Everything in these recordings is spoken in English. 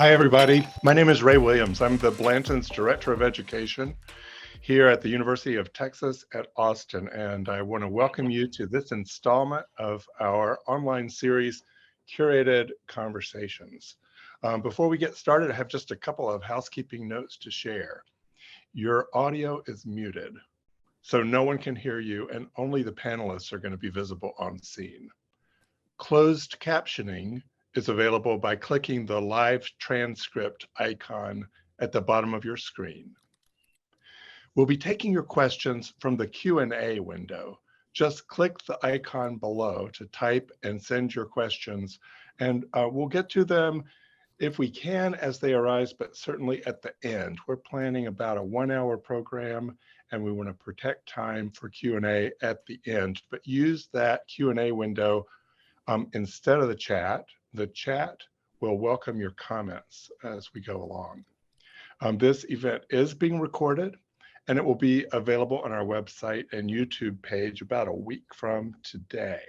Hi, everybody. My name is Ray Williams. I'm the Blanton's Director of Education here at the University of Texas at Austin, and I want to welcome you to this installment of our online series, Curated Conversations. Before we get started, I have just a couple of housekeeping notes to share. Your audio is muted, so no one can hear you, and only the panelists are going to be visible on scene. Closed captioning is available by clicking the live transcript icon at the bottom of your screen. We'll be taking your questions from the Q&A window. Just click the icon below to type and send your questions, and we'll get to them if we can as they arise, but certainly at the end. We're planning about a 1-hour program, and we want to protect time for Q&A at the end, but use that Q&A window instead of the chat. The chat will welcome your comments as we go along. This event is being recorded, and it will be available on our website and YouTube page about a week from today.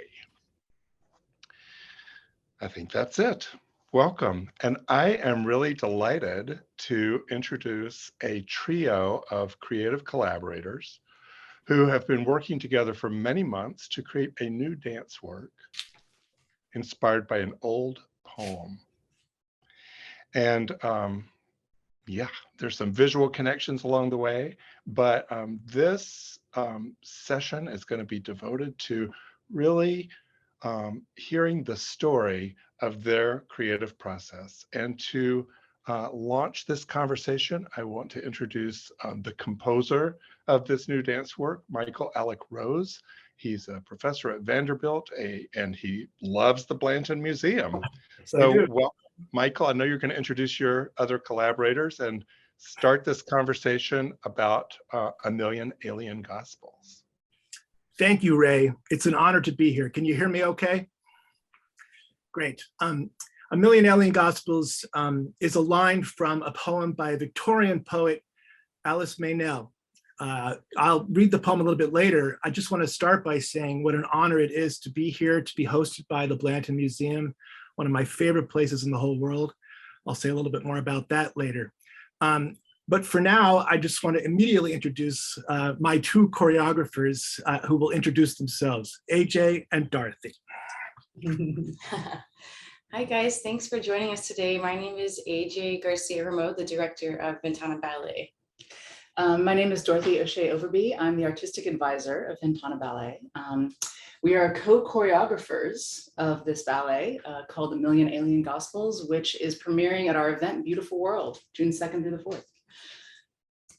I think that's it. Welcome. And I am really delighted to introduce a trio of creative collaborators who have been working together for many months to create a new dance work inspired by an old poem. And yeah, there's some visual connections along the way, but this session is going to be devoted to really hearing the story of their creative process. And to launch this conversation, I want to introduce the composer of this new dance work, Michael Alec Rose. He's a professor at Vanderbilt, and he loves the Blanton Museum. So, well, Michael, I know you're going to introduce your other collaborators and start this conversation about A Million Alien Gospels. Thank you, Ray. It's an honor to be here. Can you hear me okay? Great. A Million Alien Gospels is a line from a poem by Victorian poet Alice Meynell. I'll read the poem a little bit later. I just want to start by saying what an honor it is to be here, to be hosted by the Blanton Museum, one of my favorite places in the whole world. I'll say a little bit more about that later. But for now, I just want to immediately introduce my two choreographers who will introduce themselves, AJ and Dorothy. Hi guys, thanks for joining us today. My name is AJ Garcia-Rameau, the director of Ventana Ballet. My name is Dorothy Overbey. I'm the artistic advisor of Ventana Ballet. We are co-choreographers of this ballet called A Million Alien Gospels, which is premiering at our event, Beautiful World, June 2nd through the 4th.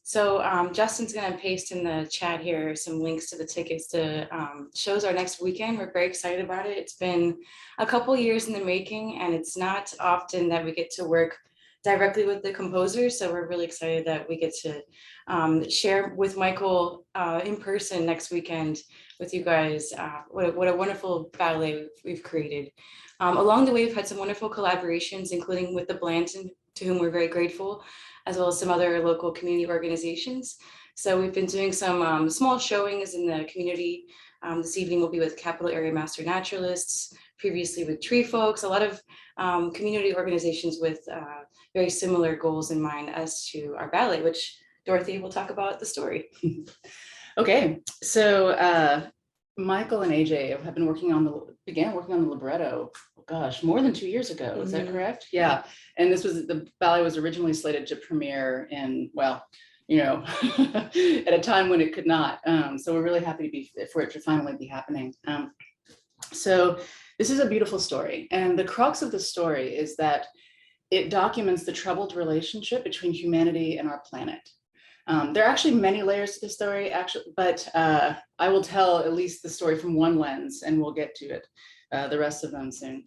So Justin's going to paste in the chat here some links to the tickets to shows our next weekend. We're very excited about it. It's been a couple years in the making, and it's not often that we get to work directly with the composer. So we're really excited that we get to share with Michael in person next weekend with you guys. What a wonderful ballet we've created. Along the way, we've had some wonderful collaborations, including with the Blanton, to whom we're very grateful, as well as some other local community organizations. So we've been doing some small showings in the community. This evening we'll be with Capital Area Master Naturalists, previously with Tree Folks, a lot of community organizations with very similar goals in mind as to our ballet, which Dorothy will talk about the story. Okay, so Michael and AJ have been began working on the libretto, gosh, more than 2 years ago. Is that correct? Yeah, and the ballet was originally slated to premiere in, well, you know, at a time when it could not. So we're really happy for it to finally be happening. So this is a beautiful story, and the crux of the story is that it documents the troubled relationship between humanity and our planet. There are actually many layers to the story, but I will tell at least the story from one lens, and we'll get to it, the rest of them soon.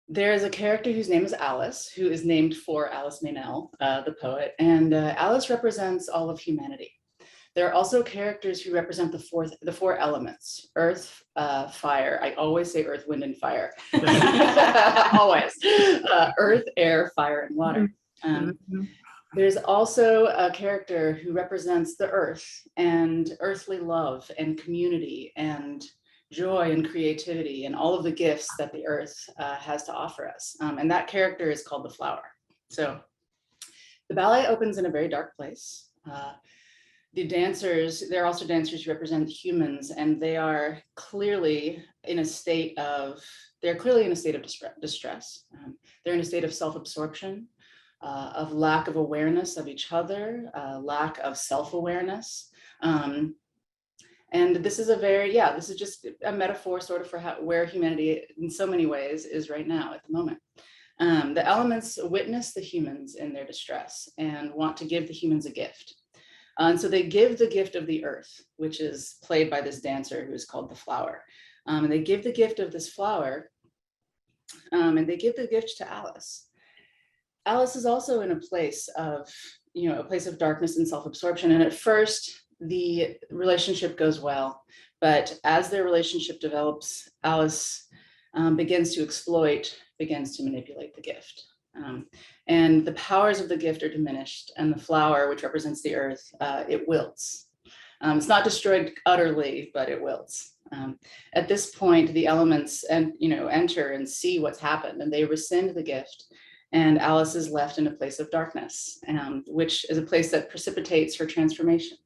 There is a character whose name is Alice, who is named for Alice Meynell, the poet, and Alice represents all of humanity. There are also characters who represent the four elements: earth, fire. I always say earth, wind, and fire. Always. Earth, air, fire, and water. There's also a character who represents the earth and earthly love and community and joy and creativity and all of the gifts that the earth has to offer us. And that character is called the flower. So the ballet opens in a very dark place. The dancers, they're also dancers who represent humans, and they are clearly in a state of, distress. They're in a state of self-absorption, of lack of awareness of each other, lack of self-awareness. And this is this is just a metaphor sort of for where humanity in so many ways is right now at the moment. The elements witness the humans in their distress and want to give the humans a gift. And so they give the gift of the earth, which is played by this dancer who is called the flower. And they give the gift of this flower, and they give the gift to Alice. Alice is also in a place of, a place of darkness and self-absorption. And at first, the relationship goes well, but as their relationship develops, Alice begins to exploit, begins to manipulate the gift. And the powers of the gift are diminished, and the flower, which represents the earth, it wilts. It's not destroyed utterly, but it wilts. At this point, the elements enter and see what's happened, and they rescind the gift. And Alice is left in a place of darkness, which is a place that precipitates her transformation.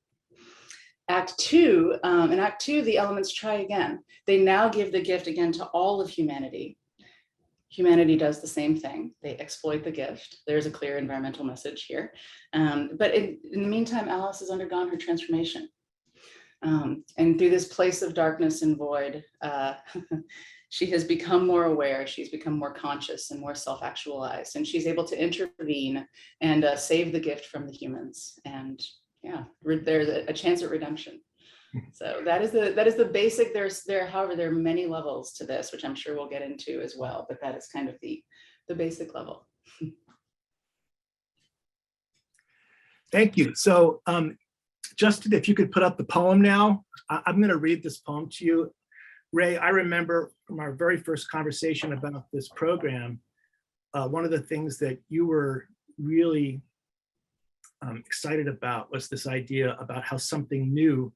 In Act 2, the elements try again. They now give the gift again to all of humanity. Humanity does the same thing. They exploit the gift. There's a clear environmental message here. But in the meantime, Alice has undergone her transformation. And through this place of darkness and void, she has become more aware. She's become more conscious and more self-actualized. And she's able to intervene and save the gift from the humans. And there's a chance at redemption. So that is the basic. However, there are many levels to this, which I'm sure we'll get into as well, but that is kind of the basic level. Thank you. So Justin, if you could put up the poem now, I'm going to read this poem to you. Ray, I remember from our very first conversation about this program, one of the things that you were really excited about was this idea about how something new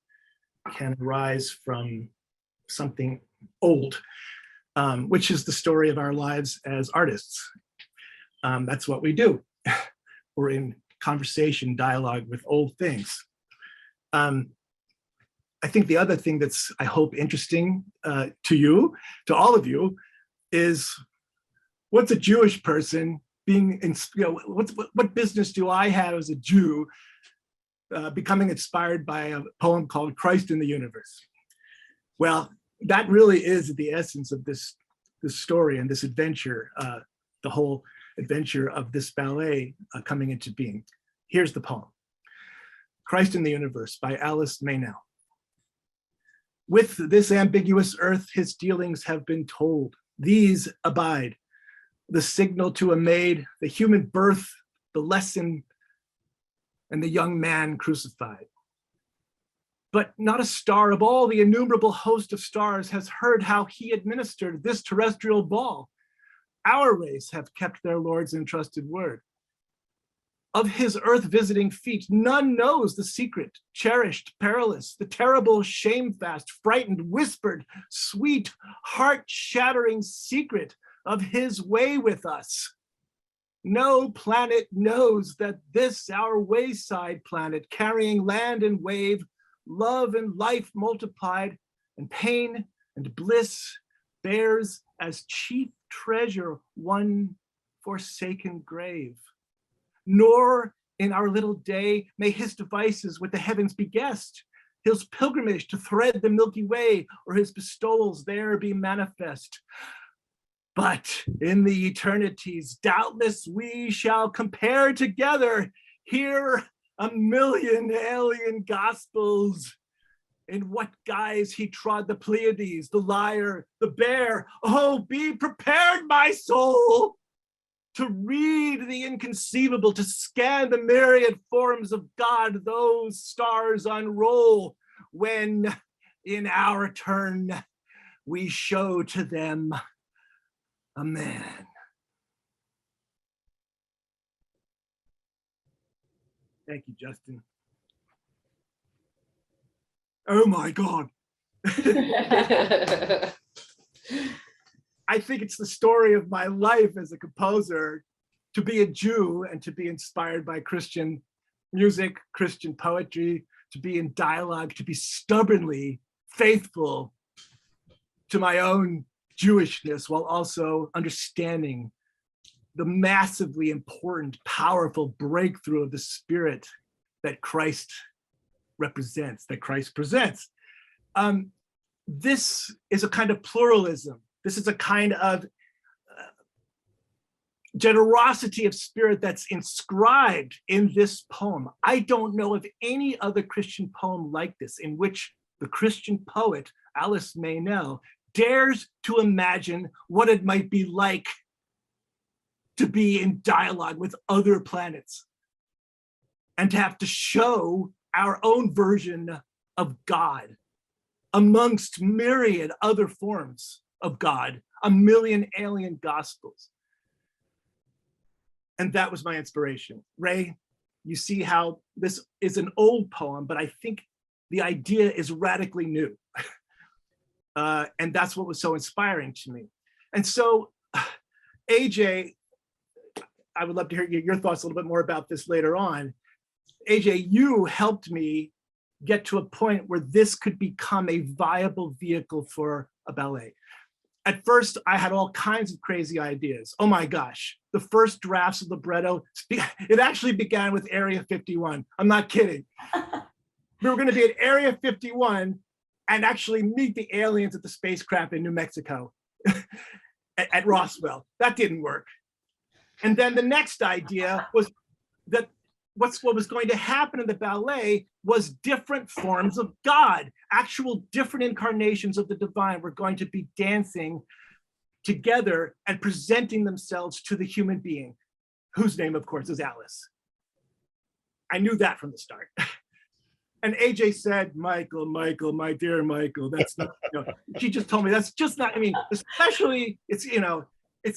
can arise from something old, which is the story of our lives as artists. That's what we do. We're in conversation, dialogue with old things. I think the other thing that's, I hope, interesting to all of you, is what's a Jewish person being, what business do I have as a Jew becoming inspired by a poem called Christ in the Universe? Well, that really is the essence of this story and this adventure, the whole adventure of this ballet coming into being. Here's the poem. Christ in the Universe by Alice Meynell. With this ambiguous earth, his dealings have been told. These abide, the signal to a maid, the human birth, the lesson, and the young man crucified. But not a star of all the innumerable host of stars has heard how he administered this terrestrial ball. Our race have kept their Lord's entrusted word. Of his earth-visiting feet, none knows the secret, cherished, perilous, the terrible, shamefast, frightened, whispered, sweet, heart-shattering secret of his way with us. No planet knows that this, our wayside planet, carrying land and wave, love and life multiplied, and pain and bliss, bears as chief treasure one forsaken grave. Nor in our little day may his devices with the heavens be guessed, his pilgrimage to thread the Milky Way, or his bestowals there be manifest. But in the eternities, doubtless we shall compare together, hear a million alien gospels. In what guise he trod the Pleiades, the lyre, the bear. Oh, be prepared, my soul, to read the inconceivable, to scan the myriad forms of God those stars unroll, when in our turn we show to them a man. Thank you, Justin. Oh my God. I think it's the story of my life as a composer, to be a Jew and to be inspired by Christian music, Christian poetry, to be in dialogue, to be stubbornly faithful to my own Jewishness while also understanding the massively important, powerful breakthrough of the spirit that Christ represents, that Christ presents. This is a kind of pluralism. This is a kind of generosity of spirit that's inscribed in this poem. I don't know of any other Christian poem like this, in which the Christian poet, Alice Meynell, dares to imagine what it might be like to be in dialogue with other planets and to have to show our own version of God amongst myriad other forms of God, a million alien gospels. And that was my inspiration. Ray, you see how this is an old poem, but I think the idea is radically new. And that's what was so inspiring to me. And so, AJ, I would love to hear your thoughts a little bit more about this later on. AJ, you helped me get to a point where this could become a viable vehicle for a ballet. At first, I had all kinds of crazy ideas. Oh my gosh, the first drafts of libretto, it actually began with Area 51. I'm not kidding. We were going to be at Area 51 and actually meet the aliens at the spacecraft in New Mexico at Roswell. That didn't work. And then the next idea was that what was going to happen in the ballet was different forms of God, actual different incarnations of the divine were going to be dancing together and presenting themselves to the human being, whose name, of course, is Alice. I knew that from the start. And AJ said, Michael, my dear Michael, that's not, she just told me that's just not, especially, it's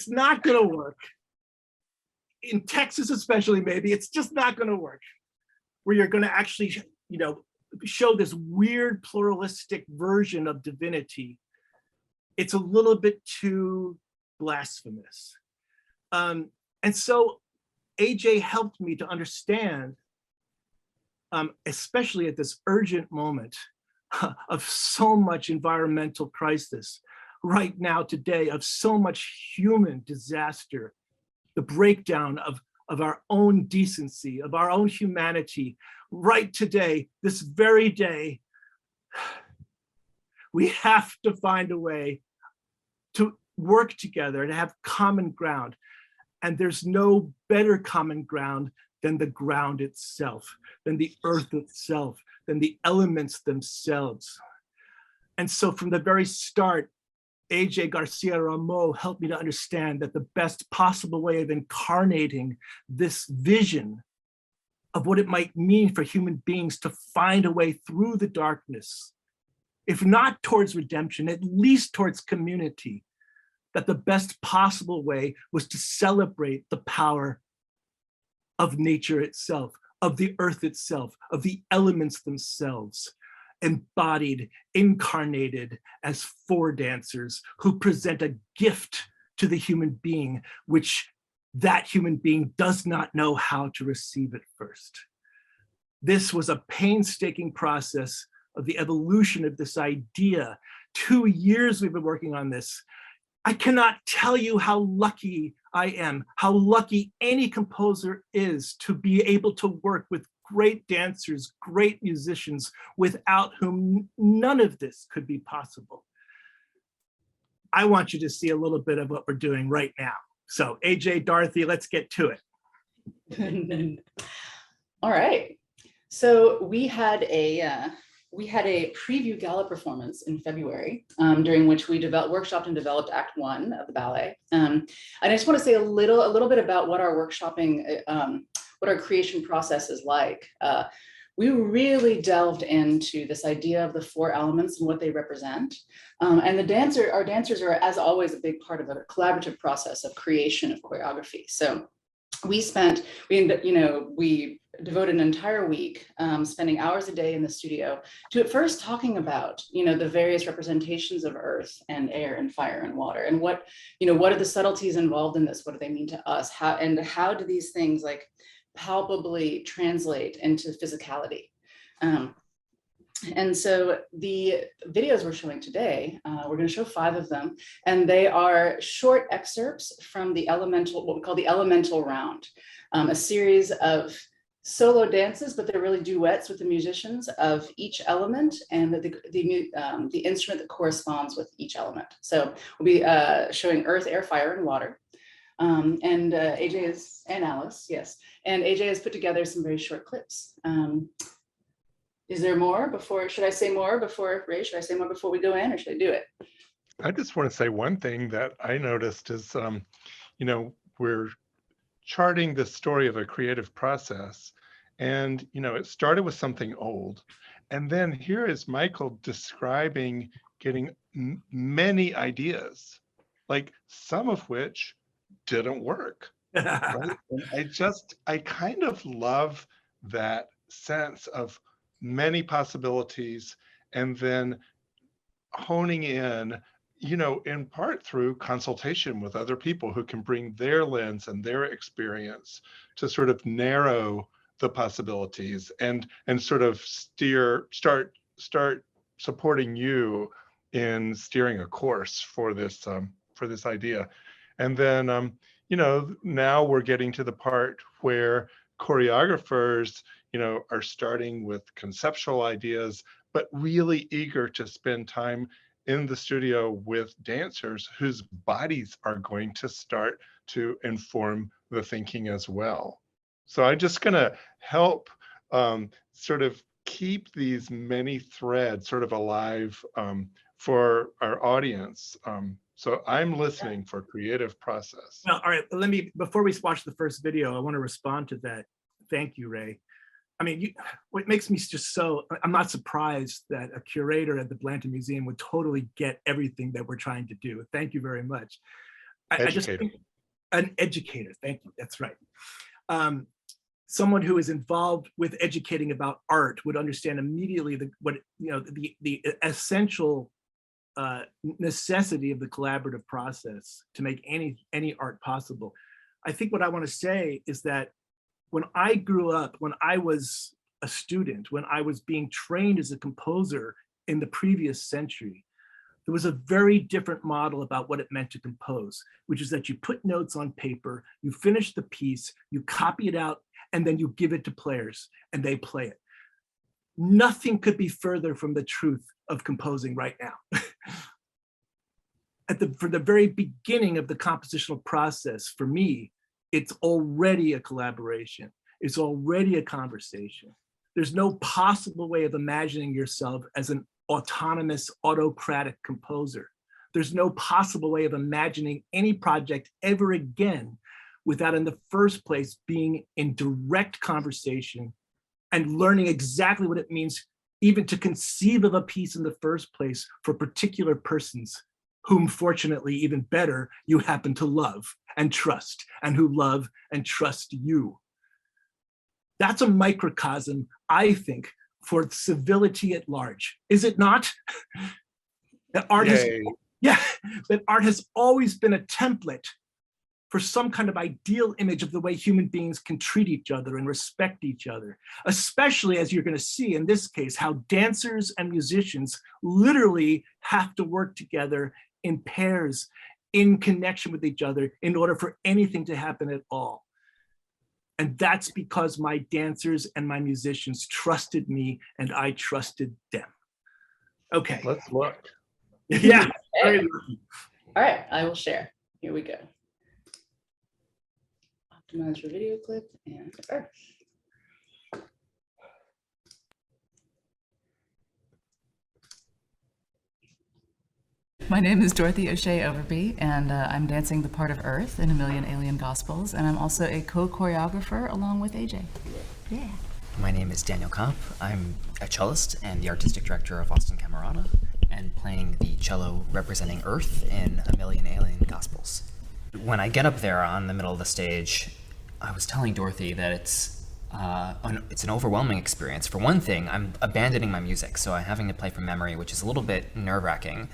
not gonna work. In Texas especially, maybe, it's just not gonna work. Where you're gonna actually, show this weird pluralistic version of divinity. It's a little bit too blasphemous. And so AJ helped me to understand, especially at this urgent moment of so much environmental crisis right now today, of so much human disaster, the breakdown of our own decency, of our own humanity, right today, this very day, we have to find a way to work together, to have common ground. And there's no better common ground than the ground itself, than the earth itself, than the elements themselves. And so from the very start, AJ Garcia-Rameau helped me to understand that the best possible way of incarnating this vision of what it might mean for human beings to find a way through the darkness, if not towards redemption, at least towards community, that the best possible way was to celebrate the power of nature itself, of the earth itself, of the elements themselves, embodied, incarnated as four dancers who present a gift to the human being, which that human being does not know how to receive at first. This was a painstaking process of the evolution of this idea. 2 years we've been working on this. I cannot tell you how lucky I am, how lucky any composer is to be able to work with great dancers, great musicians, without whom none of this could be possible. I want you to see a little bit of what we're doing right now. So AJ, Dorothy, let's get to it. All right. So we had a preview gala performance in February, during which we workshopped and developed Act 1 of the ballet. And I just want to say a little bit about what our workshopping, what our creation process is like. We really delved into this idea of the four elements and what they represent. And our dancers are, as always, a big part of a collaborative process of creation of choreography. So we devoted an entire week spending hours a day in the studio to at first talking about, the various representations of earth and air and fire and water, and what are the subtleties involved in this? What do they mean to us? How do these things like palpably translate into physicality? And so the videos we're showing today, we're going to show 5 of them, and they are short excerpts from what we call the elemental round, a series of solo dances, but they're really duets with the musicians of each element and the instrument that corresponds with each element. So we'll be showing earth, air, fire, and water. And and Alice, yes. And AJ has put together some very short clips. Is there more should I say more before, Ray, should I say more before we go in, or should I do it? I just want to say one thing that I noticed is, we're charting the story of a creative process, and, it started with something old. And then here is Michael describing getting many ideas, like some of which didn't work. Right? And I kind of love that sense of many possibilities, and then honing in, in part through consultation with other people who can bring their lens and their experience to sort of narrow the possibilities and sort of start supporting you in steering a course for this idea. And then now we're getting to the part where choreographers are starting with conceptual ideas, but really eager to spend time in the studio with dancers whose bodies are going to start to inform the thinking as well. So I'm just going to help sort of keep these many threads sort of alive for our audience. So I'm listening for creative process. Well, all right, before we watch the first video, I want to respond to that. Thank you, Ray. I mean, what makes me just I'm not surprised that a curator at the Blanton Museum would totally get everything that we're trying to do. Thank you very much. I just think an educator, thank you, that's right. Someone who is involved with educating about art would understand immediately the essential necessity of the collaborative process to make any art possible. I think what I want to say is that when I grew up, when I was a student, when I was being trained as a composer in the previous century, there was a very different model about what it meant to compose, which is that you put notes on paper, you finish the piece, you copy it out, and then you give it to players and they play it. Nothing could be further from the truth of composing right now. For the very beginning of the compositional process, for me, it's already a collaboration. It's already a conversation. There's no possible way of imagining yourself as an autonomous, autocratic composer. There's no possible way of imagining any project ever again without, in the first place, being in direct conversation and learning exactly what it means even to conceive of a piece in the first place for particular persons whom, fortunately, even better, you happen to love and trust, and who love and trust you. That's a microcosm, I think, for civility at large. Is it not? That art has always been a template for some kind of ideal image of the way human beings can treat each other and respect each other, especially, as you're going to see in this case, how dancers and musicians literally have to work together in pairs, in connection with each other, in order for anything to happen at all. And that's because my dancers and my musicians trusted me and I trusted them. Okay. Let's look. Yeah. All right, I will share. Here we go. Optimize your video clip and Earth. My name is Dorothy O'Shea Overbey, and I'm dancing the part of Earth in A Million Alien Gospels, and I'm also a co-choreographer along with AJ. Yeah. My name is Daniel Kopp. I'm a cellist and the artistic director of Austin Camerata, and playing the cello representing Earth in A Million Alien Gospels. When I get up there on the middle of the stage, I was telling Dorothy that it's an overwhelming experience. For one thing, I'm abandoning my music, so I'm having to play from memory, which is a little bit nerve-wracking.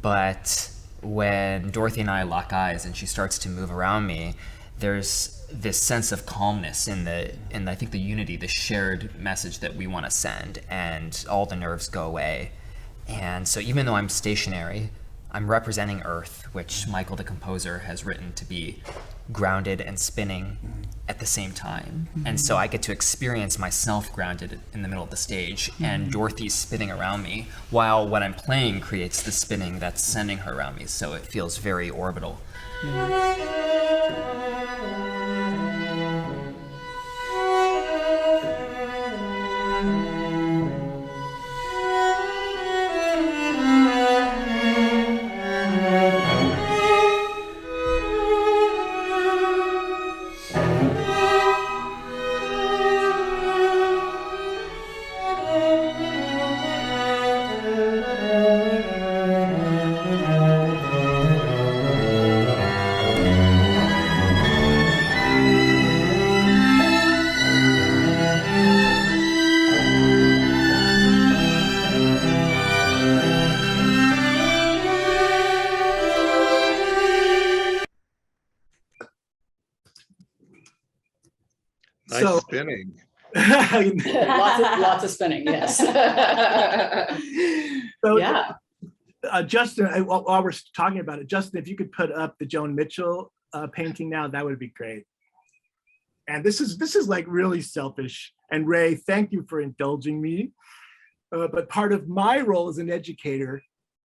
But when Dorothy and I lock eyes and she starts to move around me, there's this sense of calmness in I think the unity, the shared message that we want to send, and all the nerves go away. And so even though I'm stationary, I'm representing Earth, which Michael the composer has written to be grounded and spinning at the same time. And so I get to experience myself grounded in the middle of the stage, and Dorothy's spinning around me, while what I'm playing creates the spinning that's sending her around me. So it feels very orbital. Nice So- spinning. Lots of spinning, yes. So, Yeah. Justin, while we're talking about it, Justin, if you could put up the Joan Mitchell painting now, that would be great. And this is like really selfish. And Ray, thank you for indulging me. But part of my role as an educator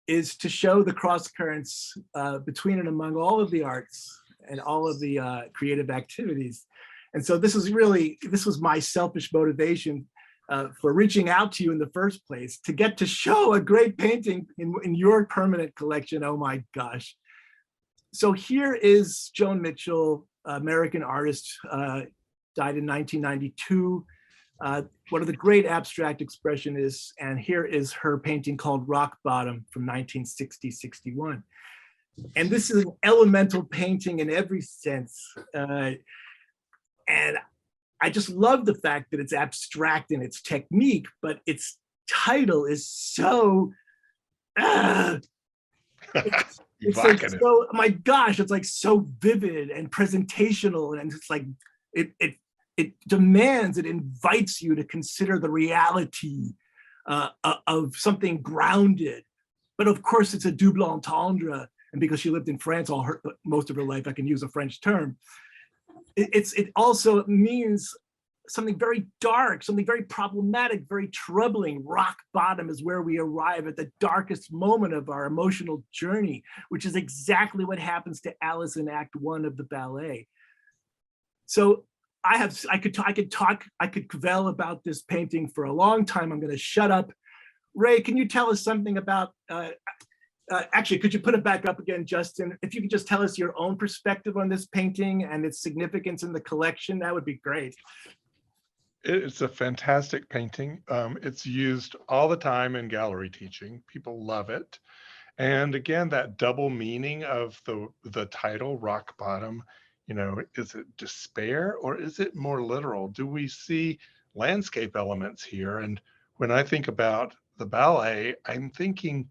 is to show the cross currents between and among all of the arts and all of the creative activities. And so this was my selfish motivation for reaching out to you in the first place, to get to show a great painting in your permanent collection. Oh my gosh. So here is Joan Mitchell, American artist, died in 1992. One of the great abstract expressionists, and here is her painting called Rock Bottom from 1960-61. And this is an elemental painting in every sense. And I just love the fact that it's abstract in its technique, but its title is so, it's so, my gosh, it's like so vivid and presentational, and it's like, it demands, it invites you to consider the reality of something grounded. But of course, it's a double entendre, and because she lived in France most of her life, I can use a French term. It also means something very dark, something very problematic, very troubling. Rock bottom is where we arrive at the darkest moment of our emotional journey, which is exactly what happens to Alice in Act 1 of the ballet. So I could cavil about this painting for a long time. I'm going to shut up. Ray, can you tell us something about? Actually, could you put it back up again, Justin? If you could just tell us your own perspective on this painting and its significance in the collection, that would be great. It's a fantastic painting. It's used all the time in gallery teaching. People love it. And again, that double meaning of the title, Rock Bottom, is it despair or is it more literal? Do we see landscape elements here? And when I think about the ballet, I'm thinking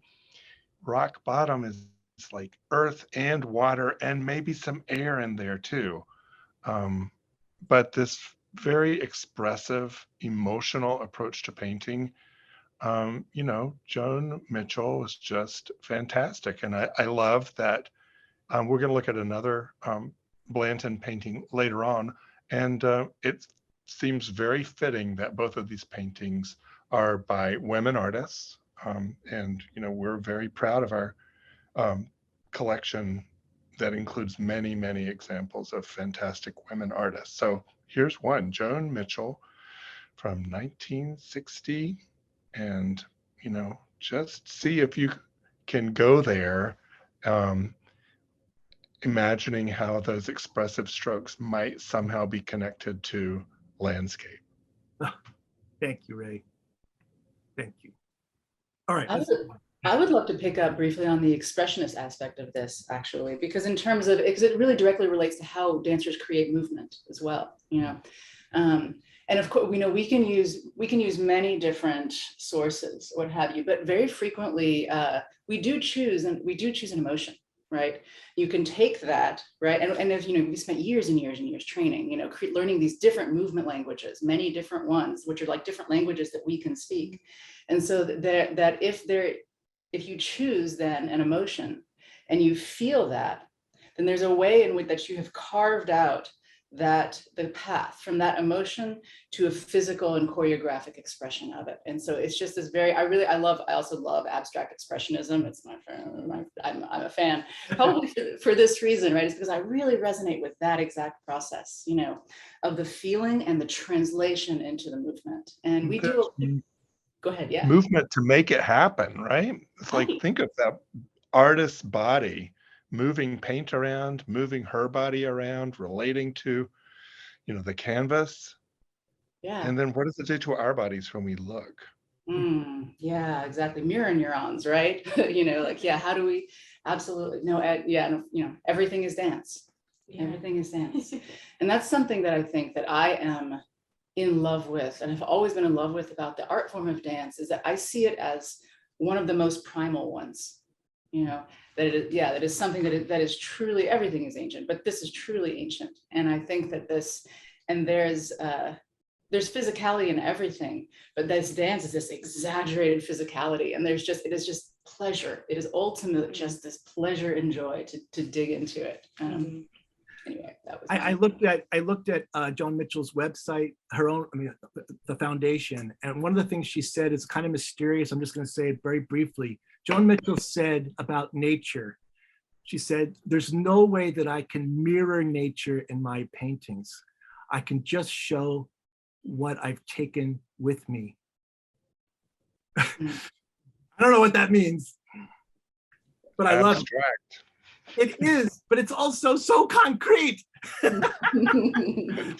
rock bottom is like earth and water and maybe some air in there too. But this very expressive, emotional approach to painting, Joan Mitchell was just fantastic. And I love that we're going to look at another Blanton painting later on. And it seems very fitting that both of these paintings are by women artists. And we're very proud of our collection that includes many, many examples of fantastic women artists. So here's one, Joan Mitchell from 1960. And, just see if you can go there, imagining how those expressive strokes might somehow be connected to landscape. Thank you, Ray. Thank you. All right. I would love to pick up briefly on the expressionist aspect of this, actually, because in terms of, because it really directly relates to how dancers create movement as well, you know. And of course, we know we can use many different sources, what have you, but very frequently we do choose an emotion, right? You can take that, right? And if, you know, we spent years and years and years training, you know, learning these different movement languages, many different ones, which are like different languages that we can speak. And so that if you choose then an emotion and you feel that, then there's a way in which that you have carved out that the path from that emotion to a physical and choreographic expression of it. And so it's just this very, I also love abstract expressionism. It's I'm a fan, probably for this reason, right? It's because I really resonate with that exact process, you know, of the feeling and the translation into the movement. And we do, go ahead, yeah. Movement to make it happen, right? It's like, Right. think of that artist's body moving paint around, moving her body around, relating to, you know, the canvas. Yeah. And then what does it do to our bodies when we look? Yeah, exactly. Mirror neurons, right? You know, like, yeah, how do we, absolutely. No, yeah, no, you know, everything is dance. Yeah. Everything is dance. And that's something that I think that I am in love with, and have always been in love with about the art form of dance, is that I see it as one of the most primal ones. You know, that it is, yeah, that is something that is truly, everything is ancient, but this is truly ancient. And I think that this, and there's physicality in everything, but this dance is this exaggerated physicality, and it is just pleasure. It is ultimately just this pleasure and joy to dig into it. Anyway, that was. I looked at Joan Mitchell's website, her own, I mean, the foundation, and one of the things she said is kind of mysterious. I'm just going to say it very briefly. Joan Mitchell said about nature, she said, "There's no way that I can mirror nature in my paintings. I can just show what I've taken with me." I don't know what that means, but I love it. Abstract. It is, but it's also so concrete.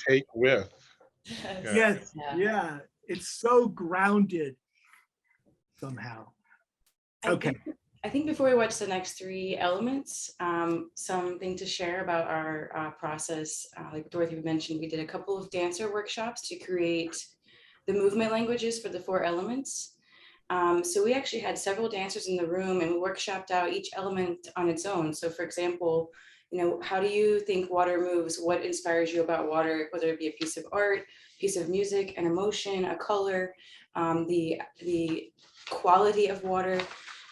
Take with. Yes, Yeah. yeah, it's so grounded somehow. Okay. I think before we watch the next three elements, something to share about our process. Like Dorothy mentioned, we did a couple of dancer workshops to create the movement languages for the four elements. So we actually had several dancers in the room, and we workshopped out each element on its own. So for example, you know, how do you think water moves? What inspires you about water, whether it be a piece of art, piece of music, an emotion, a color, the quality of water.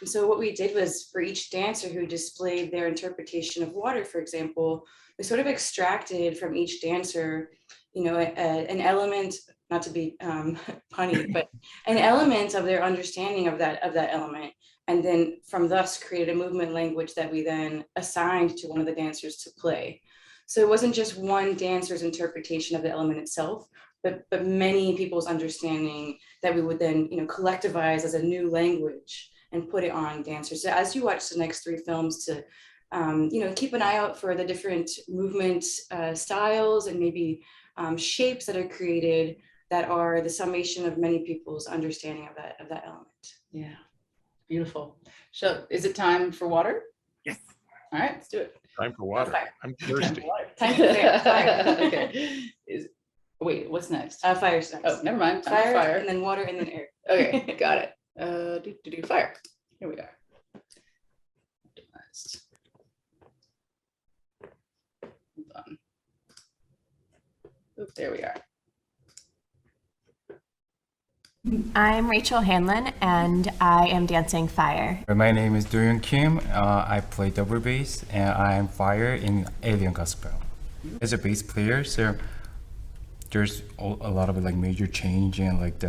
And so what we did was, for each dancer who displayed their interpretation of water, for example, we sort of extracted from each dancer, you know, an element, not to be punny, but an element of their understanding of that element. And then from thus created a movement language that we then assigned to one of the dancers to play. So it wasn't just one dancer's interpretation of the element itself, but many people's understanding that we would then, you know, collectivize as a new language and put it on dancers. So as you watch the next three films, to you know, keep an eye out for the different movement styles and maybe shapes that are created that are the summation of many people's understanding of that element. Yeah, beautiful. So is it time for water? Yes. All right, let's do it. Time for water. Fire. I'm thirsty. Time for fire. Okay. Wait, what's next? Fire's next. Oh, never mind. Time for Fire, fire. and then water, and then air. Okay, got it. Fire. Here we are. Hold on. Oop, there we are. I'm Rachel Hanlon, and I am dancing Fire. My name is Doyoung Kim. I play double bass, and I am Fire in Alien Gospel. As a bass player, so there's a lot of like major change, and like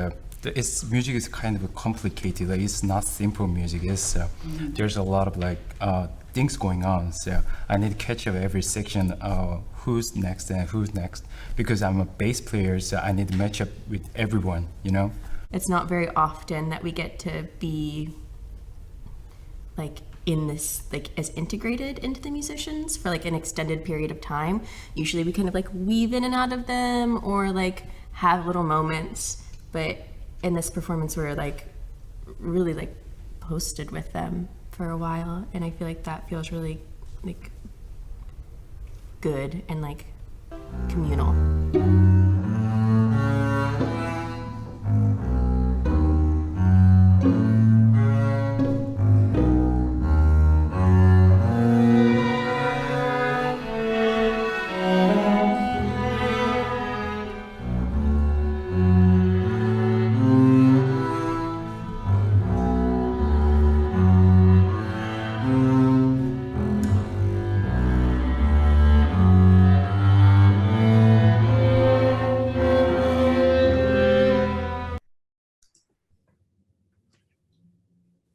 its music is kind of complicated. Like it's not simple music. It's there's a lot of like things going on. So I need to catch up every section. Who's next and who's next? Because I'm a bass player, so I need to match up with everyone. You know. It's not very often that we get to be like in this, like as integrated into the musicians for like an extended period of time. Usually we kind of like weave in and out of them or like have little moments, but in this performance we're like really like hosted with them for a while, and I feel like that feels really like good and like communal.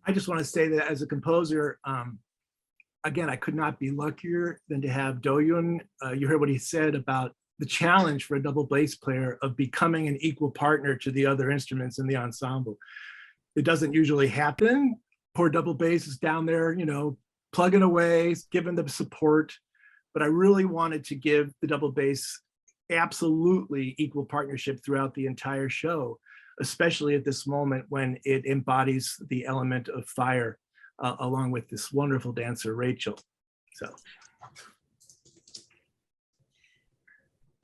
I just want to say that as a composer, again, I could not be luckier than to have Do-Yoon. You heard what he said about the challenge for a double bass player of becoming an equal partner to the other instruments in the ensemble. It doesn't usually happen. Poor double bass is down there, you know, plugging away, giving them support. But I really wanted to give the double bass absolutely equal partnership throughout the entire show, especially at this moment when it embodies the element of fire, along with this wonderful dancer, Rachel. So.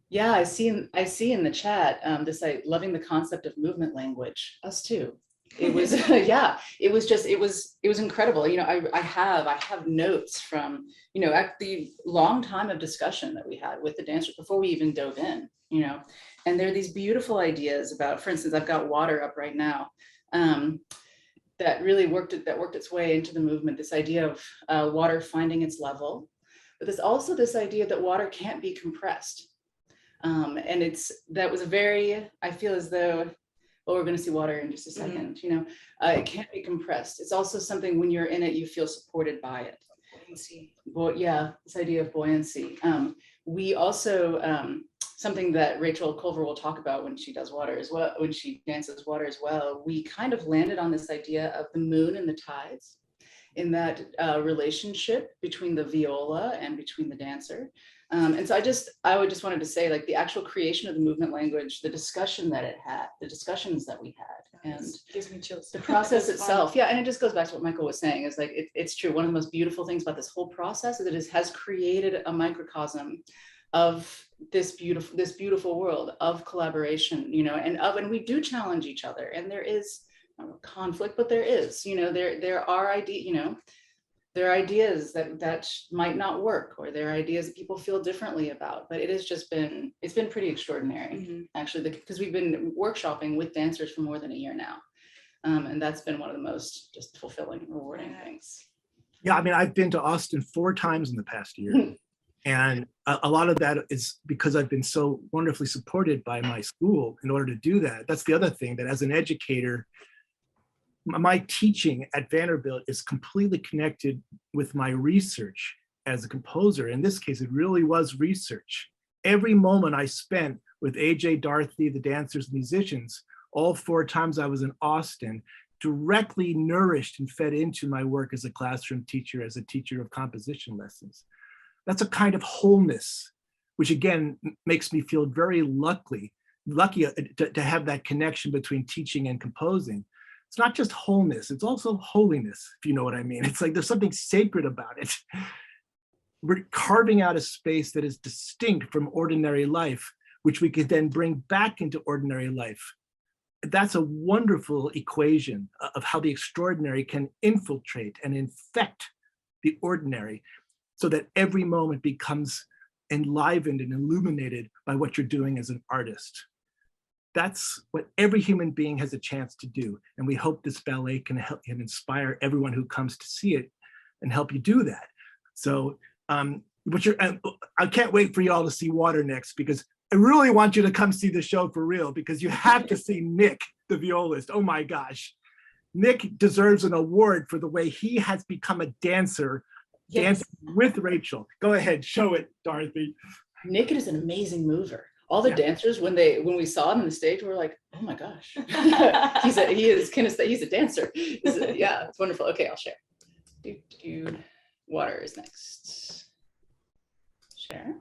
Yeah, I see in the chat this loving the concept of movement language. Us too. It was yeah. It was incredible. You know, I have notes from, you know, at the long time of discussion that we had with the dancers before we even dove in. You know, and there are these beautiful ideas about, for instance, I've got water up right now. That really worked its way into the movement. This idea of water finding its level, but there's also this idea that water can't be compressed. And that was a very, I feel as though, well, we're going to see water in just a second, you know, it can't be compressed. It's also something when you're in it, you feel supported by it. Buoyancy. Well, yeah, this idea of buoyancy. We also, something that Rachel Culver will talk about when she does water as well, when she dances water as well, we kind of landed on this idea of the moon and the tides in that relationship between the viola and between the dancer. And so I would just wanted to say, like, the actual creation of the movement language, the discussion that it had, the discussions that we had, and gives me chills. The process itself. Yeah, and it just goes back to what Michael was saying, is like, it's true. One of the most beautiful things about this whole process is that it has created a microcosm of this beautiful world of collaboration, you know, and we do challenge each other, and there is conflict, but there is, you know, there are ideas, you know, there are ideas that might not work, or there are ideas that people feel differently about, but it's been pretty extraordinary, actually, because we've been workshopping with dancers for more than a year now. And that's been one of the most just fulfilling, rewarding things. Yeah, I mean, I've been to Austin 4 times in the past year. And a lot of that is because I've been so wonderfully supported by my school in order to do that. That's the other thing, that as an educator, my teaching at Vanderbilt is completely connected with my research as a composer. In this case, it really was research. Every moment I spent with AJ, Dorothy, the dancers, musicians, all 4 times I was in Austin, directly nourished and fed into my work as a classroom teacher, as a teacher of composition lessons. That's a kind of wholeness, which again makes me feel very lucky to have that connection between teaching and composing. It's not just wholeness, it's also holiness, if you know what I mean. It's like there's something sacred about it. We're carving out a space that is distinct from ordinary life, which we could then bring back into ordinary life. That's a wonderful equation of how the extraordinary can infiltrate and infect the ordinary, so that every moment becomes enlivened and illuminated by what you're doing as an artist. That's what every human being has a chance to do. And we hope this ballet can help and inspire everyone who comes to see it and help you do that. So I can't wait for y'all to see Water next, because I really want you to come see the show for real, because you have to see Nick, the violist. Oh my gosh. Nick deserves an award for the way he has become a dancer, dancing with Rachel. Go ahead, show it, Dorothy. Nick is an amazing mover. All the dancers, when we saw him on the stage, were like, "Oh my gosh, he's a dancer." Yeah, it's wonderful. Okay, I'll share. Water is next. Share.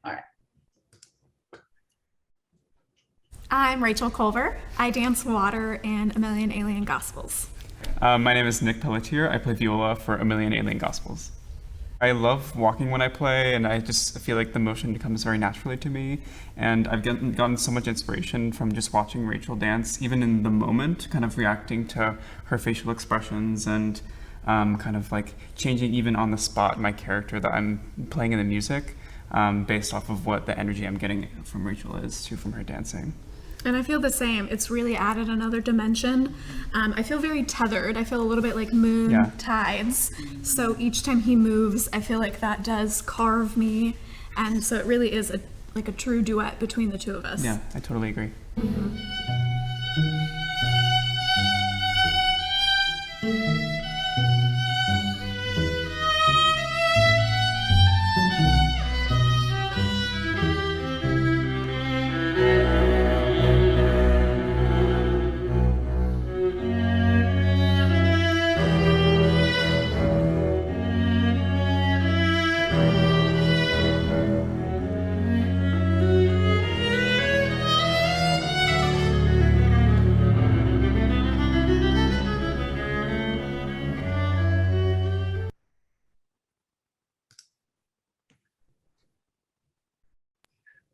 All right. I'm Rachel Culver. I dance water in A Million Alien Gospels. My name is Nick Pelletier. I play viola for A Million Alien Gospels. I love walking when I play, and I just feel like the motion comes very naturally to me. And I've gotten so much inspiration from just watching Rachel dance, even in the moment, kind of reacting to her facial expressions and kind of like changing even on the spot my character that I'm playing in the music based off of what the energy I'm getting from Rachel is to from her dancing. And I feel the same. It's really added another dimension. I feel very tethered. I feel a little bit like moon tides. So each time he moves, I feel like that does carve me. And so it really is like a true duet between the two of us. Yeah, I totally agree.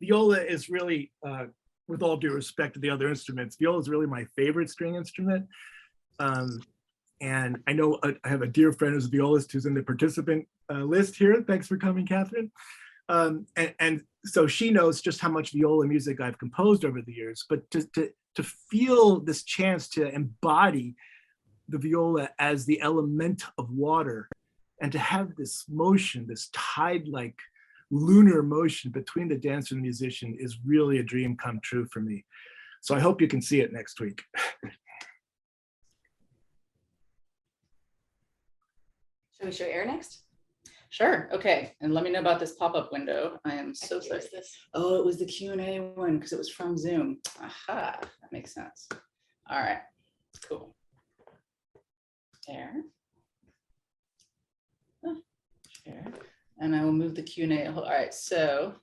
Viola is really, with all due respect to the other instruments, viola is really my favorite string instrument. And I know I have a dear friend who's a violist who's in the participant list here. Thanks for coming, Catherine. And so she knows just how much viola music I've composed over the years, but to feel this chance to embody the viola as the element of water and to have this motion, this tide-like lunar motion between the dancer and the musician is really a dream come true for me. So I hope you can see it next week. Shall we show air next? Sure. Okay. And let me know about this pop-up window. I am so sorry. Oh, it was the Q&A one because it was from Zoom. Aha, that makes sense. All right, cool. There. Share. And I will move the Q&A. All right, so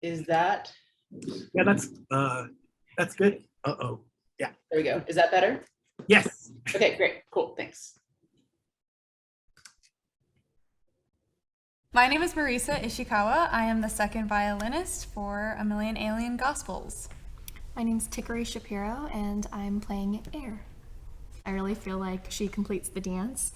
is that? Yeah, that's good. Uh-oh. Yeah. There we go. Is that better? Yes. Okay, great. Cool. Thanks. My name is Marisa Ishikawa. I am the second violinist for A Million Alien Gospels. My name's Tickery Shapiro, and I'm playing air. I really feel like she completes the dance.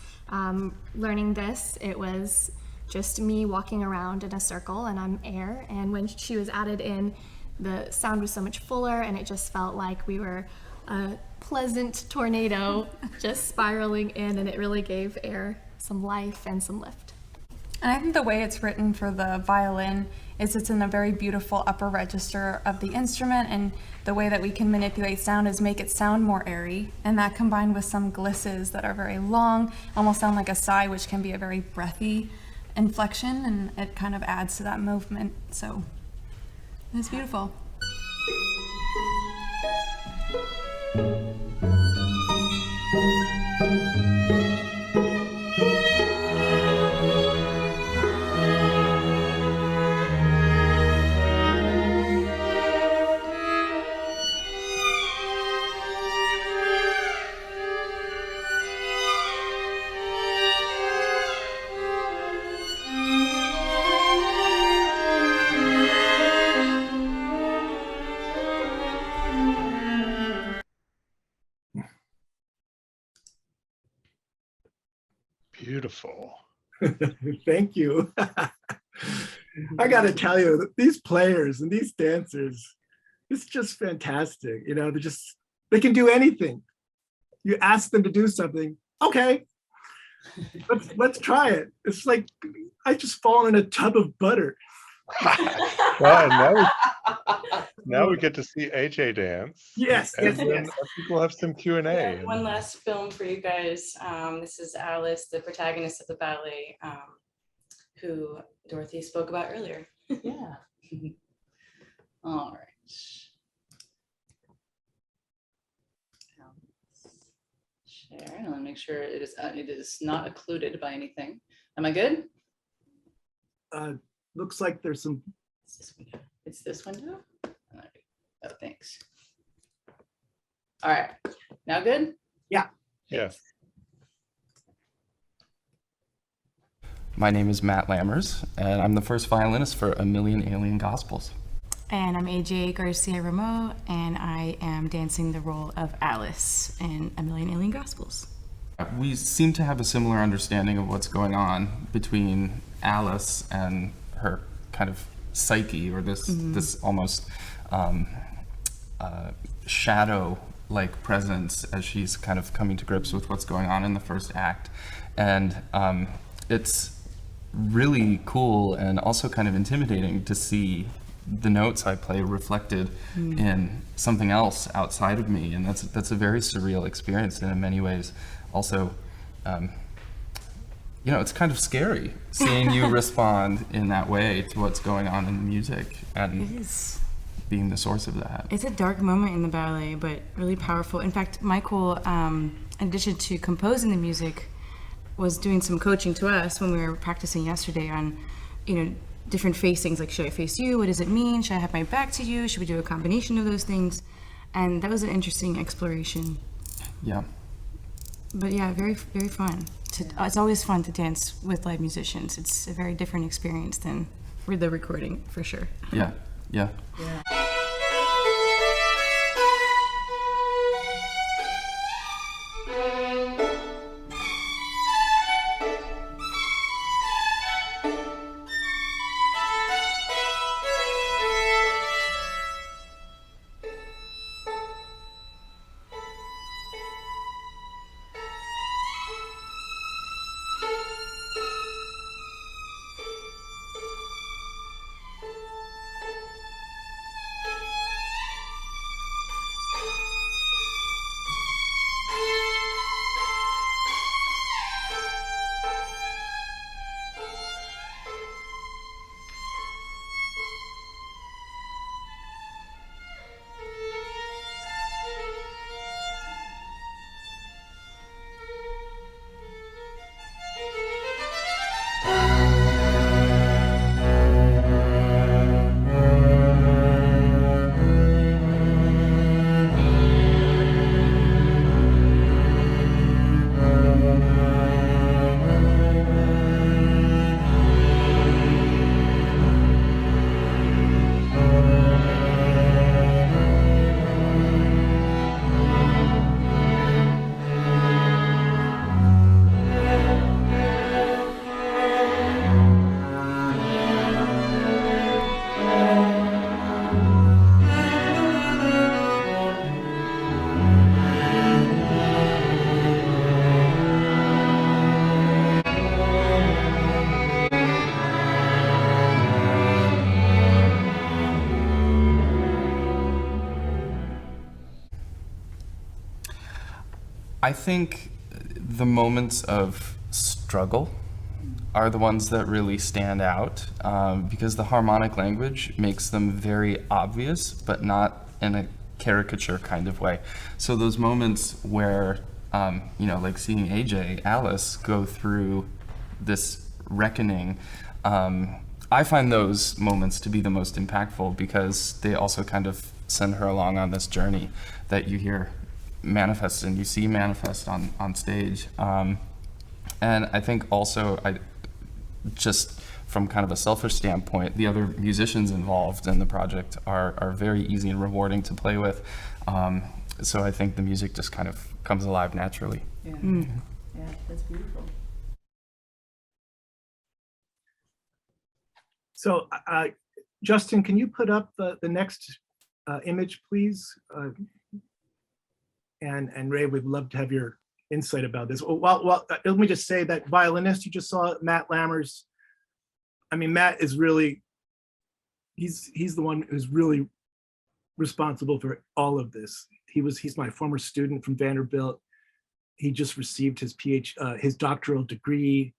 Learning this, it was just me walking around in a circle, and I'm air. And when she was added in, the sound was so much fuller, and it just felt like we were a pleasant tornado just spiraling in, and it really gave air some life and some lift. And I think the way it's written for the violin is it's in a very beautiful upper register of the instrument, and the way that we can manipulate sound is make it sound more airy, and that combined with some glisses that are very long, almost sound like a sigh, which can be a very breathy inflection, and it kind of adds to that movement. So it's beautiful. Beautiful. Thank you. I got to tell you, these players and these dancers, it's just fantastic. You know, they can do anything. You ask them to do something, okay, let's try it. It's like I just fall in a tub of butter. Well, now we get to see AJ dance. Yes, and yes, then yes. I think we'll have some Q&A. Yeah, one last film for you guys. This is Alice, the protagonist of the ballet, who Dorothy spoke about earlier. Yeah. All right. Share. And I'll make sure it is not occluded by anything. Am I good? Looks like there's some. It's this window. It's this window. Oh, thanks. All right, now good? Yes. My name is Matt Lammers, and I'm the first violinist for A Million Alien Gospels. And I'm AJ Garcia-Rameau, and I am dancing the role of Alice in A Million Alien Gospels. We seem to have a similar understanding of what's going on between Alice and her kind of psyche, or this almost shadow-like presence as she's kind of coming to grips with what's going on in the first act. And it's really cool and also kind of intimidating to see the notes I play reflected in something else outside of me, and that's a very surreal experience, and in many ways also it's kind of scary seeing you respond in that way to what's going on in the music and being the source of that. It's a dark moment in the ballet, but really powerful. In fact, Michael, in addition to composing the music, was doing some coaching to us when we were practicing yesterday on, different facings, like, should I face you? What does it mean? Should I have my back to you? Should we do a combination of those things? And that was an interesting exploration. Yeah. But yeah, very, very fun. It's always fun to dance with live musicians. It's a very different experience than with the recording, for sure. Yeah. I think the moments of struggle are the ones that really stand out, because the harmonic language makes them very obvious, but not in a caricature kind of way. So those moments where, like seeing AJ, Alice, go through this reckoning, I find those moments to be the most impactful, because they also kind of send her along on this journey that you hear manifest and you see manifest on stage. And I think also, just from kind of a selfish standpoint, the other musicians involved in the project are very easy and rewarding to play with. So I think the music just kind of comes alive naturally. Yeah, yeah, that's beautiful. So, Justin, can you put up the next image, please? And Ray, we'd love to have your insight about this. Well, let me just say that violinist you just saw, Matt Lammers. I mean, Matt is really, he's the one who's really responsible for all of this. He's my former student from Vanderbilt. He just received his doctoral degree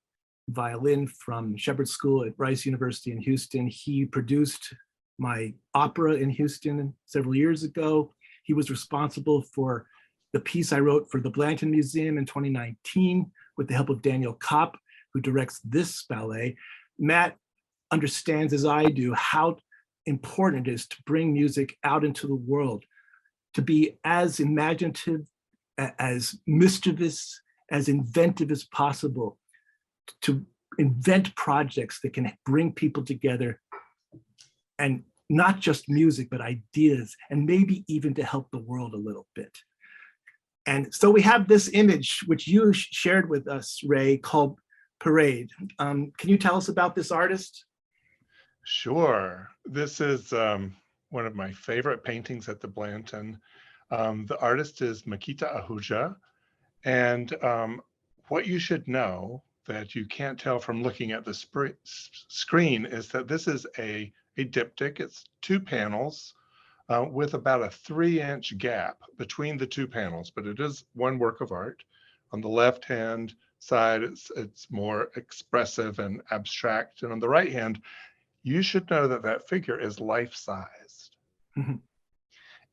in violin from Shepherd School at Rice University in Houston. He produced my opera in Houston several years ago. He was responsible for the piece I wrote for the Blanton Museum in 2019 with the help of Daniel Kopp, who directs this ballet. Matt understands, as I do, how important it is to bring music out into the world, to be as imaginative, as mischievous, as inventive as possible, to invent projects that can bring people together, and not just music, but ideas, and maybe even to help the world a little bit. And so we have this image, which you shared with us, Ray, called Parade. Can you tell us about this artist? Sure. This is one of my favorite paintings at the Blanton. The artist is Makita Ahuja. And what you should know that you can't tell from looking at the screen is that this is a diptych. It's 2 panels with about a 3-inch gap between the 2 panels, but it is one work of art. On the left-hand side, it's more expressive and abstract. And on the right hand, you should know that that figure is life-sized.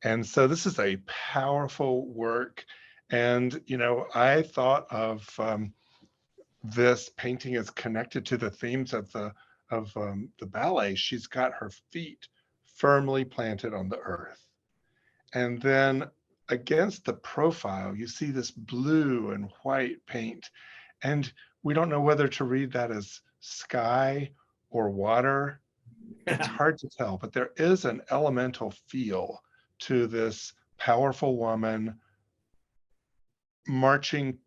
And so this is a powerful work. And, you know, I thought of this painting as connected to the themes of the ballet. She's got her feet firmly planted on the earth. And then against the profile, you see this blue and white paint. And we don't know whether to read that as sky or water. It's hard to tell, but there is an elemental feel to this powerful woman marching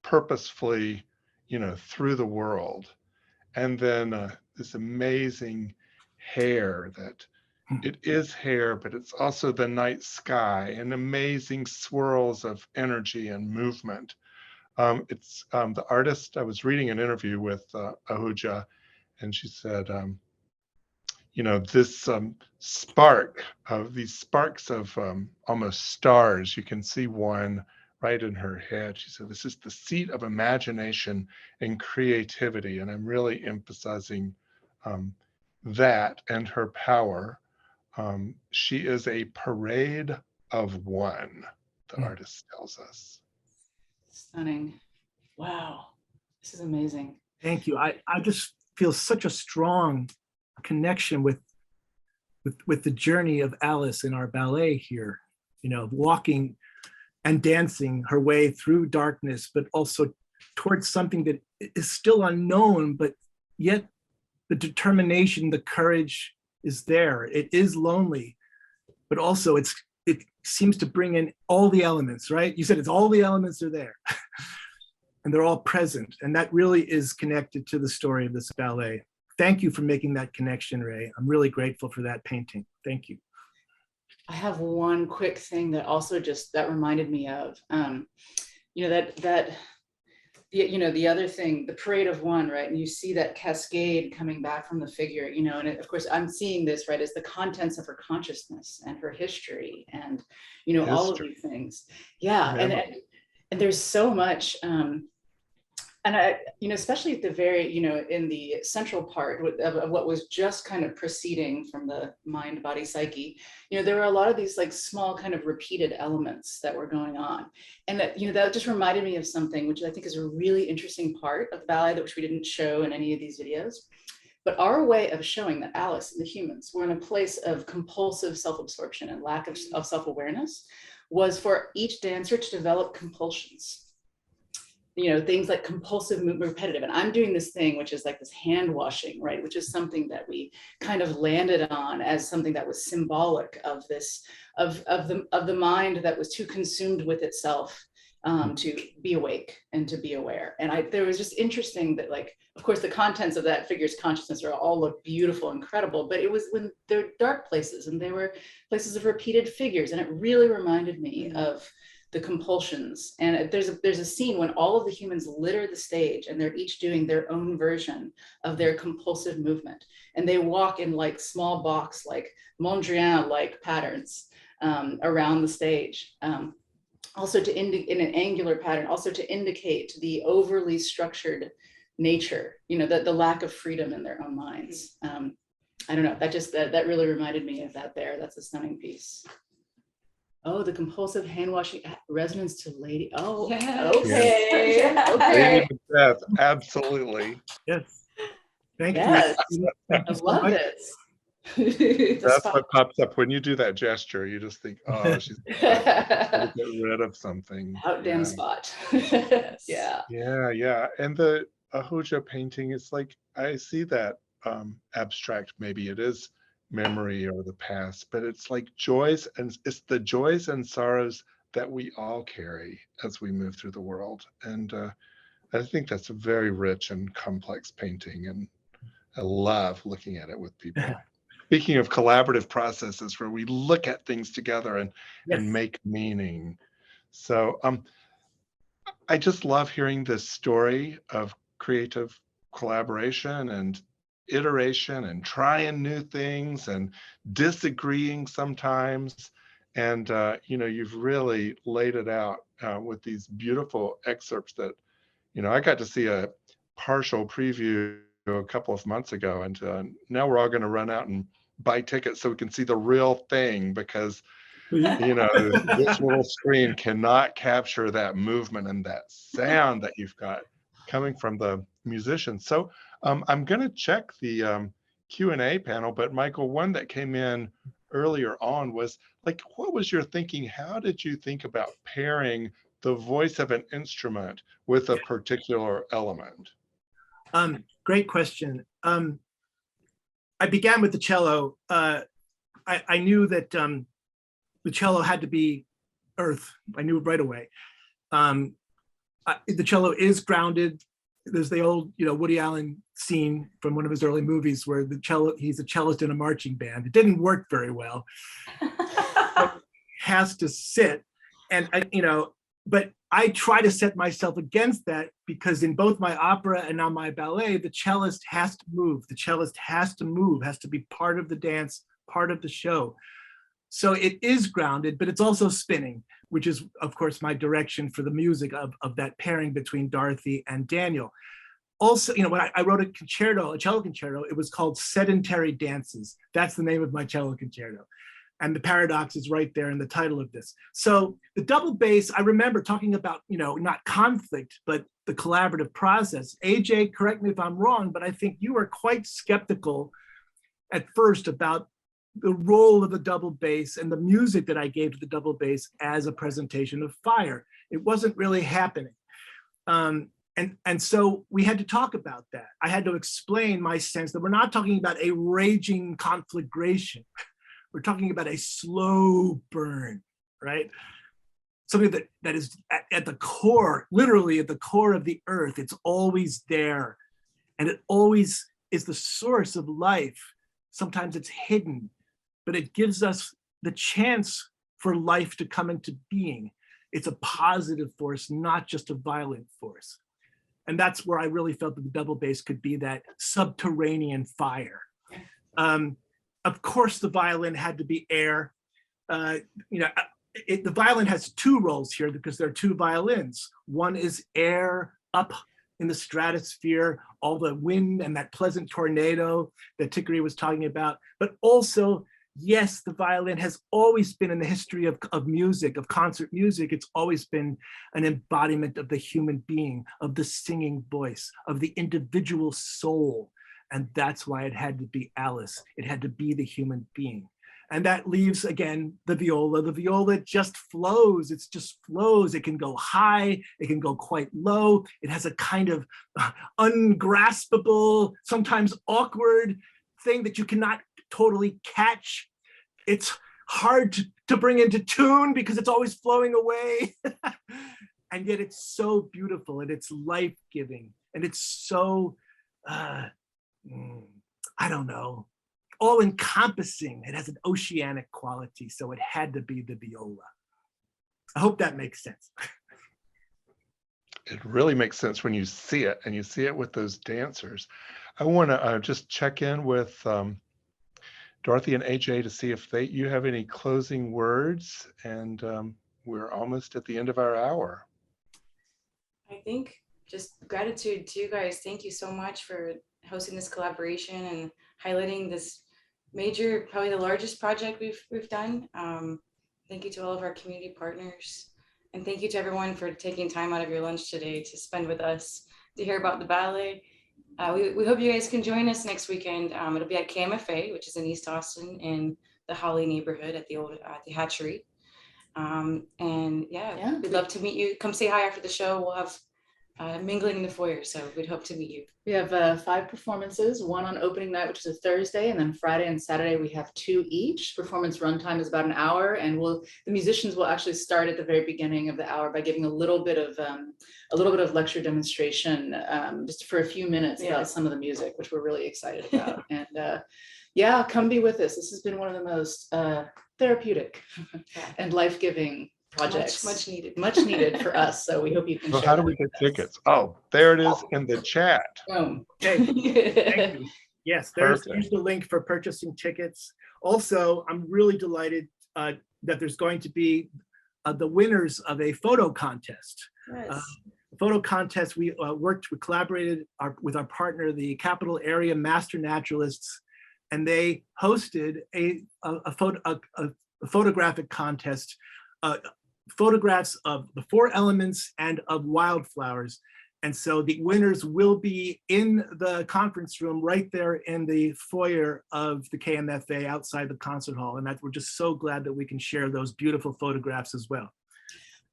purposefully, you know, through the world. And then this amazing hair that it is hair, but it's also the night sky and amazing swirls of energy and movement. It's the artist, I was reading an interview with Ahuja, and she said, you know, this spark of these sparks of almost stars, you can see one right in her head. She said, this is the seat of imagination and creativity. And I'm really emphasizing that and her power. She is a parade of one, the artist tells us. Stunning. Wow. This is amazing. Thank you. I just feel such a strong connection with the journey of Alice in our ballet here, you know, walking and dancing her way through darkness, but also towards something that is still unknown, but yet the determination, the courage is there. It is lonely, but also it seems to bring in all the elements, right? You said it's all the elements are there and they're all present. And that really is connected to the story of this ballet. Thank you for making that connection, Ray. I'm really grateful for that painting. Thank you. I have one quick thing that also that reminded me of, you know, the other thing, the parade of one, right? And you see that cascade coming back from the figure, you know, and of course I'm seeing this, right, as the contents of her consciousness and her history and, you know, all of these things. Yeah. And there's so much, and I, you know, especially at the very, you know, in the central part of what was just kind of proceeding from the mind, body, psyche, you know, there were a lot of these like small kind of repeated elements that were going on. And that, you know, that just reminded me of something, which I think is a really interesting part of the ballet, which we didn't show in any of these videos. But our way of showing that Alice and the humans were in a place of compulsive self-absorption and lack of self-awareness was for each dancer to develop compulsions. You know, things like compulsive, repetitive. And I'm doing this thing, which is like this hand washing, right? Which is something that we kind of landed on as something that was symbolic of this, of the mind that was too consumed with itself to be awake and to be aware. And there was just interesting that, like, of course, the contents of that figure's consciousness are all look beautiful, incredible, but it was when they're dark places and they were places of repeated figures. And it really reminded me of the compulsions. And there's a scene when all of the humans litter the stage and they're each doing their own version of their compulsive movement. And they walk in like small box, like Mondrian-like patterns around the stage. Also in an angular pattern, also to indicate the overly structured nature, you know, the lack of freedom in their own minds. I don't know, that really reminded me of that there. That's a stunning piece. Oh, the compulsive hand washing resonance to lady. Oh, yeah. Okay. Yes. Okay. Yes, absolutely. Yes. Thank yes. you. Thank I you so love much. this. the That's spot. what pops up when you do that gesture. You just think, oh, she's gonna get rid of something. Out damn Yeah. spot. Yeah. Yeah, yeah. And the Ahuja painting is like, I see that abstract, maybe it is memory or the past, but it's like joys, and it's the joys and sorrows that we all carry as we move through the world. And I think that's a very rich and complex painting, and I love looking at it with people. Speaking of collaborative processes where we look at things together and Yes. make meaning. So I just love hearing this story of creative collaboration and iteration and trying new things and disagreeing sometimes. And you've really laid it out with these beautiful excerpts that, I got to see a partial preview a couple of months ago, and now we're all going to run out and buy tickets so we can see the real thing, because this little screen cannot capture that movement and that sound that you've got coming from the musicians. So I'm going to check the Q&A panel, but Michael, one that came in earlier on was like, what was your thinking? How did you think about pairing the voice of an instrument with a particular element? Great question. I began with the cello. I knew that the cello had to be earth. I knew right away. The cello is grounded. There's the old, Woody Allen scene from one of his early movies where he's a cellist in a marching band. It didn't work very well. Has to sit, and but I try to set myself against that, because in both my opera and now my ballet, the cellist has to move. The cellist has to move, has to be part of the dance, part of the show. So it is grounded, but it's also spinning, which is, of course, my direction for the music of that pairing between Dorothy and Daniel. Also, when I wrote a cello concerto, it was called Sedentary Dances. That's the name of my cello concerto. And the paradox is right there in the title of this. So the double bass, I remember talking about, not conflict, but the collaborative process. AJ, correct me if I'm wrong, but I think you were quite skeptical at first about the role of the double bass and the music that I gave to the double bass as a presentation of fire. It wasn't really happening. And so we had to talk about that. I had to explain my sense that we're not talking about a raging conflagration. We're talking about a slow burn, right? Something that is at the core, literally at the core of the earth. It's always there. And it always is the source of life. Sometimes it's hidden, but it gives us the chance for life to come into being. It's a positive force, not just a violent force. And that's where I really felt that the double bass could be that subterranean fire. Of course, the violin had to be air. The violin has two roles here because there are two violins. One is air up in the stratosphere, all the wind and that pleasant tornado that Tickery was talking about. But also, yes, the violin has always been in the history of music, of concert music. It's always been an embodiment of the human being, of the singing voice, of the individual soul. And that's why it had to be Alice. It had to be the human being. And that leaves, again, the viola. The viola just flows. It just flows. It can go high. It can go quite low. It has a kind of ungraspable, sometimes awkward thing that you cannot totally catch. It's hard to bring into tune because it's always flowing away. And yet it's so beautiful and it's life-giving. And it's so, I don't know, all-encompassing. It has an oceanic quality, so it had to be the viola. I hope that makes sense. It really makes sense when you see it, and you see it with those dancers. I want to just check in with Dorothy and AJ to see if you have any closing words, and we're almost at the end of our hour. I think just gratitude to you guys. Thank you so much for hosting this collaboration and highlighting this major, probably the largest project we've done. Thank you to all of our community partners. And thank you to everyone for taking time out of your lunch today to spend with us, to hear about the ballet. We hope you guys can join us next weekend. It'll be at KMFA, which is in East Austin in the Holly neighborhood at the old the Hatchery. And yeah, we'd love to meet you. Come say hi after the show. We'll have mingling in the foyer, so we'd hope to meet you. We have 5 performances, one on opening night, which is a Thursday, and then Friday and Saturday we have 2 each. Performance runtime is about an hour, and the musicians will actually start at the very beginning of the hour by giving a little bit of lecture demonstration, just for a few minutes about some of the music, which we're really excited about. And yeah, come be with us. This has been one of the most therapeutic and life-giving projects. Much needed. Much needed for us. So we hope you can So share. how do we get tickets? Oh, there it is in the chat. Boom. Okay, thank you. Yes, here's the link for purchasing tickets. Also, I'm really delighted that there's going to be the winners of a photo contest. Photo contest, we collaborated with our partner, the Capital Area Master Naturalists, and they hosted a photographic contest, photographs of the 4 elements and of wildflowers. And so the winners will be in the conference room right there in the foyer of the KMFA outside the concert hall. And we're just so glad that we can share those beautiful photographs as well.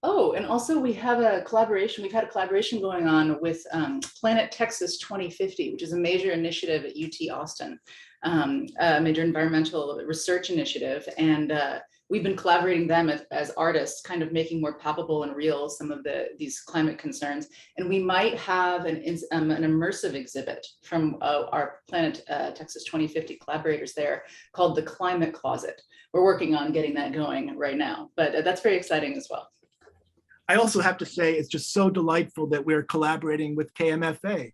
Oh, and also we have a collaboration. We've had a collaboration going on with Planet Texas 2050, which is a major initiative at UT Austin, a major environmental research initiative. And we've been collaborating them as artists, kind of making more palpable and real some of these climate concerns. And we might have an immersive exhibit from our Planet Texas 2050 collaborators there called The Climate Closet. We're working on getting that going right now, but that's very exciting as well. I also have to say, it's just so delightful that we're collaborating with KMFA.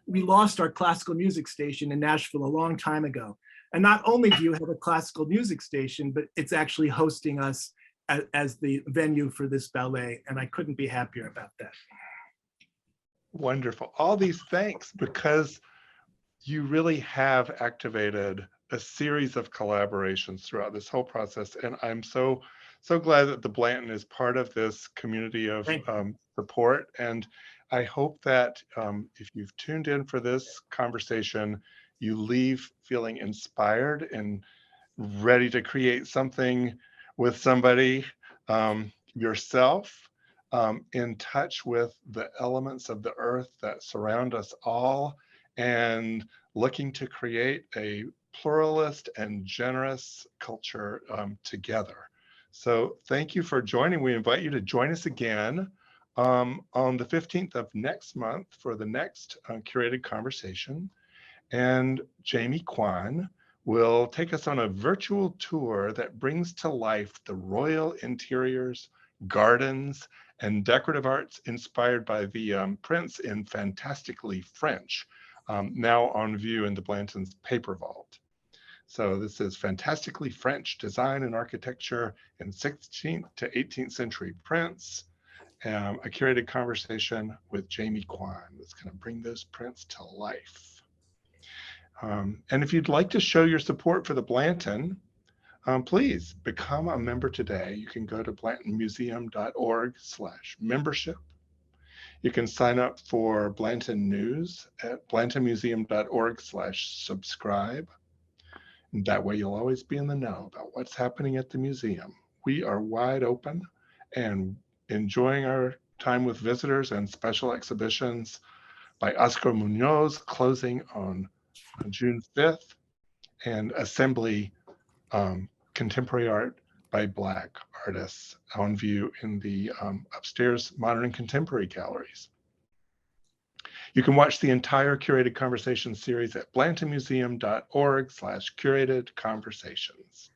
We lost our classical music station in Nashville a long time ago. And not only do you have a classical music station, but it's actually hosting us as the venue for this ballet. And I couldn't be happier about that. Wonderful. All these thanks, because you really have activated a series of collaborations throughout this whole process. And I'm so glad that the Blanton is part of this community of support. And I hope that if you've tuned in for this conversation, you leave feeling inspired and ready to create something with somebody yourself, in touch with the elements of the earth that surround us all, and looking to create a pluralist and generous culture together. So thank you for joining. We invite you to join us again on the 15th of next month for the next curated conversation. And Jamie Kwan will take us on a virtual tour that brings to life the royal interiors, gardens, and decorative arts inspired by the prints in Fantastically French, now on view in the Blanton's paper vault. So this is Fantastically French design and architecture in 16th to 18th century prints. A curated conversation with Jamie Kwan that's going to bring those prints to life. And if you'd like to show your support for the Blanton, please become a member today. You can go to blantonmuseum.org/membership. You can sign up for Blanton News at blantonmuseum.org/subscribe. And that way you'll always be in the know about what's happening at the museum. We are wide open and enjoying our time with visitors and special exhibitions by Oscar Munoz closing on June 5th, and Assembly Contemporary Art by Black artists on view in the upstairs Modern and Contemporary galleries. You can watch the entire curated conversation series at blantonmuseum.org/curated conversations.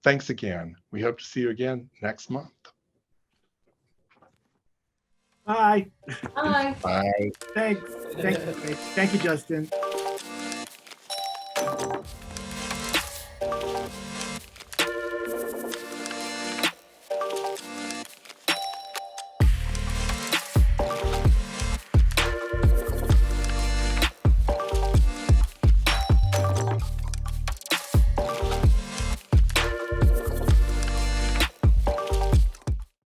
Thanks again. We hope to see you again next month. Bye. Bye. Bye. Thanks. Thank you, Justin.